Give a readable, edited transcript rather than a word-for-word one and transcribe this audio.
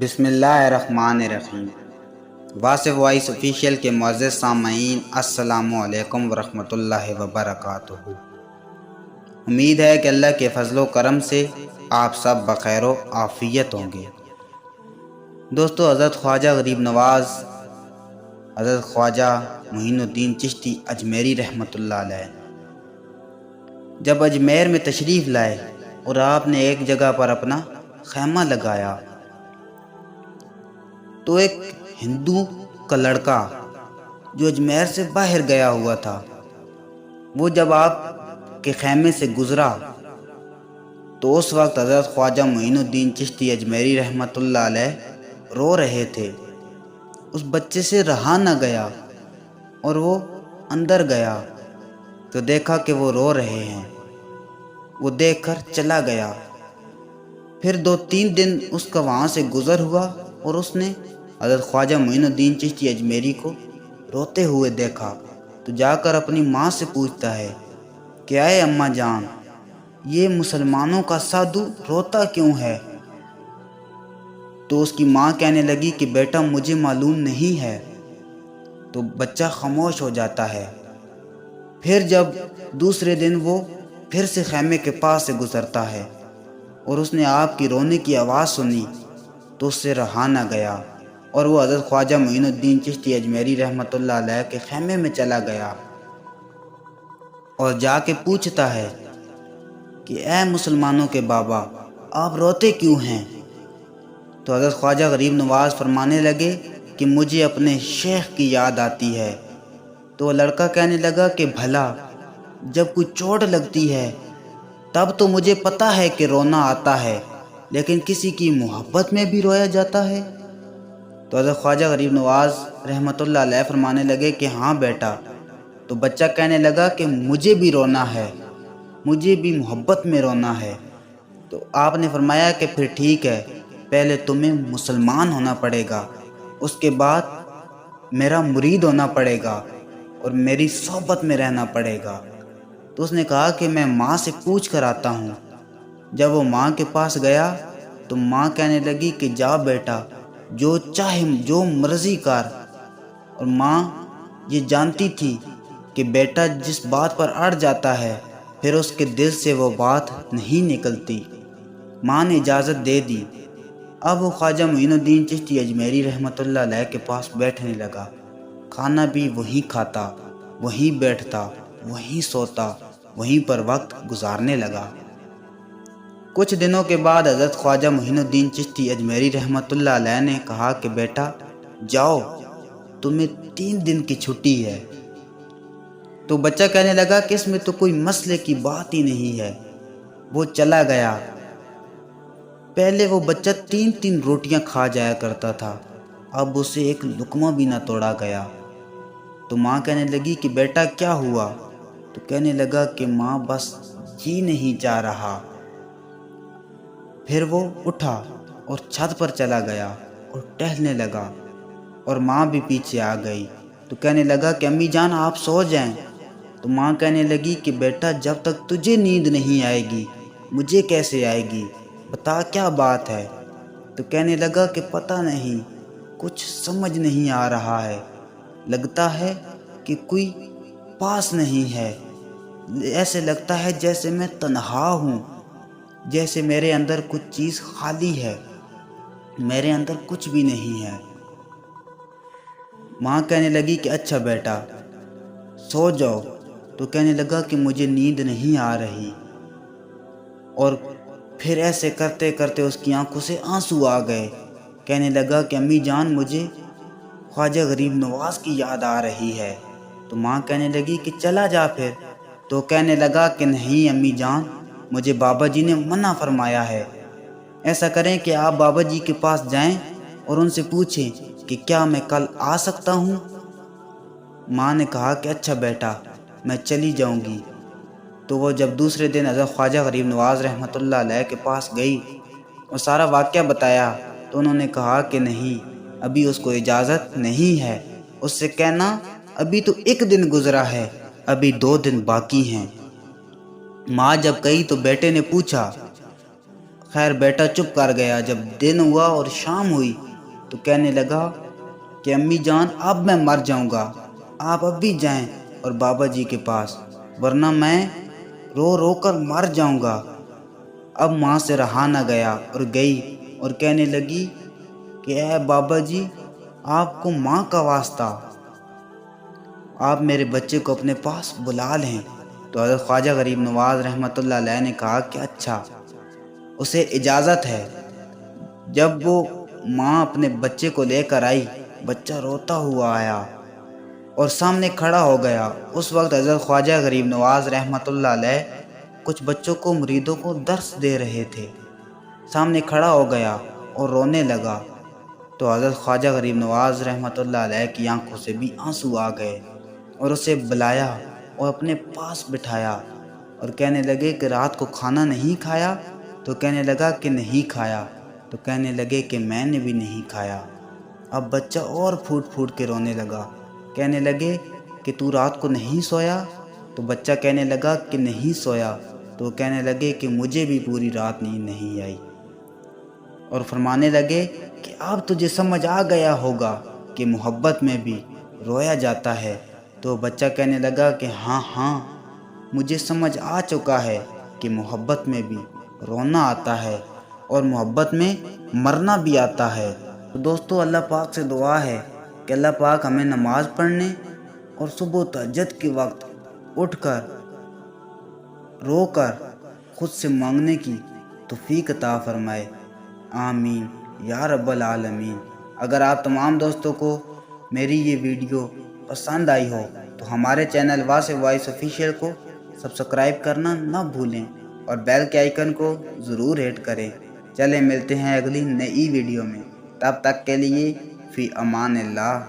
بسم اللہ الرحمن الرحیم۔ واصف وائس آفیشیل کے معزز سامعین، السلام علیکم ورحمۃ اللہ وبرکاتہ۔ امید ہے کہ اللہ کے فضل و کرم سے آپ سب بخیر و عافیت ہوں گے۔ دوستو، حضرت خواجہ غریب نواز، حضرت خواجہ معین الدین چشتی اجمیری رحمۃ اللہ علیہ جب اجمیر میں تشریف لائے اور آپ نے ایک جگہ پر اپنا خیمہ لگایا تو ایک ہندو کا لڑکا جو اجمیر سے باہر گیا ہوا تھا، وہ جب آپ کے خیمے سے گزرا تو اس وقت حضرت خواجہ معین الدین چشتی اجمیری رحمۃ اللہ علیہ رو رہے تھے۔ اس بچے سے رہا نہ گیا اور وہ اندر گیا تو دیکھا کہ وہ رو رہے ہیں۔ وہ دیکھ کر چلا گیا۔ پھر 2-3 دن اس کا وہاں سے گزر ہوا اور اس نے حضرت خواجہ معین الدین چشتی اجمیری کو روتے ہوئے دیکھا تو جا کر اپنی ماں سے پوچھتا ہے کہ اے اماں جان، یہ مسلمانوں کا سادھو روتا کیوں ہے؟ تو اس کی ماں کہنے لگی کہ بیٹا مجھے معلوم نہیں ہے۔ تو بچہ خاموش ہو جاتا ہے۔ پھر جب دوسرے دن وہ پھر سے خیمے کے پاس سے گزرتا ہے اور اس نے آپ کی رونے کی آواز سنی تو اس سے رہا نہ گیا اور وہ حضرت خواجہ معین الدین چشتی اجمیری رحمۃ اللہ علیہ کے خیمے میں چلا گیا اور جا کے پوچھتا ہے کہ اے مسلمانوں کے بابا، آپ روتے کیوں ہیں؟ تو حضرت خواجہ غریب نواز فرمانے لگے کہ مجھے اپنے شیخ کی یاد آتی ہے۔ تو وہ لڑکا کہنے لگا کہ بھلا جب کوئی چوٹ لگتی ہے تب تو مجھے پتہ ہے کہ رونا آتا ہے، لیکن کسی کی محبت میں بھی رویا جاتا ہے؟ تو حضرت خواجہ غریب نواز رحمۃ اللہ علیہ فرمانے لگے کہ ہاں بیٹا۔ تو بچہ کہنے لگا کہ مجھے بھی رونا ہے، مجھے بھی محبت میں رونا ہے۔ تو آپ نے فرمایا کہ پھر ٹھیک ہے، پہلے تمہیں مسلمان ہونا پڑے گا، اس کے بعد میرا مرید ہونا پڑے گا اور میری صحبت میں رہنا پڑے گا۔ تو اس نے کہا کہ میں ماں سے پوچھ کر آتا ہوں۔ جب وہ ماں کے پاس گیا تو ماں کہنے لگی کہ جا بیٹا، جو چاہے جو مرضی کر۔ اور ماں یہ جانتی تھی کہ بیٹا جس بات پر اڑ جاتا ہے پھر اس کے دل سے وہ بات نہیں نکلتی۔ ماں نے اجازت دے دی۔ اب وہ خواجہ معین الدین چشتی اجمیری رحمۃ اللہ علیہ کے پاس بیٹھنے لگا۔ کھانا بھی وہیں کھاتا، وہیں بیٹھتا، وہیں سوتا، وہیں پر وقت گزارنے لگا۔ کچھ دنوں کے بعد حضرت خواجہ معین الدین چشتی اجمیری رحمۃ اللہ علیہ نے کہا کہ بیٹا جاؤ، تمہیں 3 دن کی چھٹی ہے۔ تو بچہ کہنے لگا کہ اس میں تو کوئی مسئلے کی بات ہی نہیں ہے۔ وہ چلا گیا۔ پہلے وہ بچہ 3 روٹیاں کھا جایا کرتا تھا، اب اسے ایک لقمہ بھی نہ توڑا گیا۔ تو ماں کہنے لگی کہ بیٹا کیا ہوا؟ تو کہنے لگا کہ ماں بس جی نہیں چاہ رہا۔ پھر وہ اٹھا اور چھت پر چلا گیا اور ٹہلنے لگا اور ماں بھی پیچھے آ گئی۔ تو کہنے لگا کہ امی جان آپ سو جائیں۔ تو ماں کہنے لگی کہ بیٹا جب تک تجھے نیند نہیں آئے گی مجھے کیسے آئے گی؟ بتا کیا بات ہے؟ تو کہنے لگا کہ پتہ نہیں، کچھ سمجھ نہیں آ رہا ہے، لگتا ہے کہ کوئی پاس نہیں ہے، ایسے لگتا ہے جیسے میں تنہا ہوں، جیسے میرے اندر کچھ چیز خالی ہے، میرے اندر کچھ بھی نہیں ہے۔ ماں کہنے لگی کہ اچھا بیٹا سو جاؤ۔ تو کہنے لگا کہ مجھے نیند نہیں آ رہی، اور پھر ایسے کرتے کرتے اس کی آنکھوں سے آنسو آ گئے۔ کہنے لگا کہ امی جان مجھے خواجہ غریب نواز کی یاد آ رہی ہے۔ تو ماں کہنے لگی کہ چلا جا پھر۔ تو کہنے لگا کہ نہیں امی جان، مجھے بابا جی نے منع فرمایا ہے۔ ایسا کریں کہ آپ بابا جی کے پاس جائیں اور ان سے پوچھیں کہ کیا میں کل آ سکتا ہوں؟ ماں نے کہا کہ اچھا بیٹا میں چلی جاؤں گی۔ تو وہ جب دوسرے دن حضرت خواجہ غریب نواز رحمۃ اللہ علیہ کے پاس گئی اور سارا واقعہ بتایا تو انہوں نے کہا کہ نہیں، ابھی اس کو اجازت نہیں ہے، اس سے کہنا ابھی تو 1 دن گزرا ہے، ابھی 2 دن باقی ہیں۔ ماں جب گئی تو بیٹے نے پوچھا خیر بیٹا چپ کر گیا۔ جب دن ہوا اور شام ہوئی تو کہنے لگا کہ امی جان اب میں مر جاؤں گا، آپ اب بھی جائیں اور بابا جی کے پاس، ورنہ میں رو رو کر مر جاؤں گا۔ اب ماں سے رہا نہ گیا اور گئی اور کہنے لگی کہ اے بابا جی، آپ کو ماں کا واسطہ، آپ میرے بچے کو اپنے پاس بلا لیں۔ تو حضرت خواجہ غریب نواز رحمۃ اللہ علیہ نے کہا کہ اچھا، اسے اجازت ہے۔ جب وہ ماں اپنے بچے کو لے کر آئی، بچہ روتا ہوا آیا اور سامنے کھڑا ہو گیا۔ اس وقت حضرت خواجہ غریب نواز رحمۃ اللہ علیہ کچھ بچوں کو، مریدوں کو درس دے رہے تھے۔ سامنے کھڑا ہو گیا اور رونے لگا تو حضرت خواجہ غریب نواز رحمۃ اللہ علیہ کی آنکھوں سے بھی آنسو آ گئے اور اسے بلایا اور اپنے پاس بٹھایا اور کہنے لگے کہ رات کو کھانا نہیں کھایا؟ تو کہنے لگا کہ نہیں کھایا۔ تو کہنے لگے کہ میں نے بھی نہیں کھایا۔ اب بچہ اور پھوٹ پھوٹ کے رونے لگا۔ کہنے لگے کہ تو رات کو نہیں سویا؟ تو بچہ کہنے لگا کہ نہیں سویا۔ تو کہنے لگے کہ مجھے بھی پوری رات نیند نہیں آئی، اور فرمانے لگے کہ اب تجھے سمجھ آ گیا ہوگا کہ محبت میں بھی رویا جاتا ہے۔ تو بچہ کہنے لگا کہ ہاں مجھے سمجھ آ چکا ہے کہ محبت میں بھی رونا آتا ہے اور محبت میں مرنا بھی آتا ہے۔ تو دوستو، اللہ پاک سے دعا ہے کہ اللہ پاک ہمیں نماز پڑھنے اور صبح تہجد کے وقت اٹھ کر رو کر خود سے مانگنے کی توفیق عطا فرمائے، آمین یا رب العالمین۔ اگر آپ تمام دوستوں کو میری یہ ویڈیو پسند آئی ہو تو ہمارے چینل واصف وائس آفیشیل کو سبسکرائب کرنا نہ بھولیں اور بیل کے آئیکن کو ضرور ہٹ کریں۔ چلیں ملتے ہیں اگلی نئی ویڈیو میں، تب تک کے لیے فی امان اللہ۔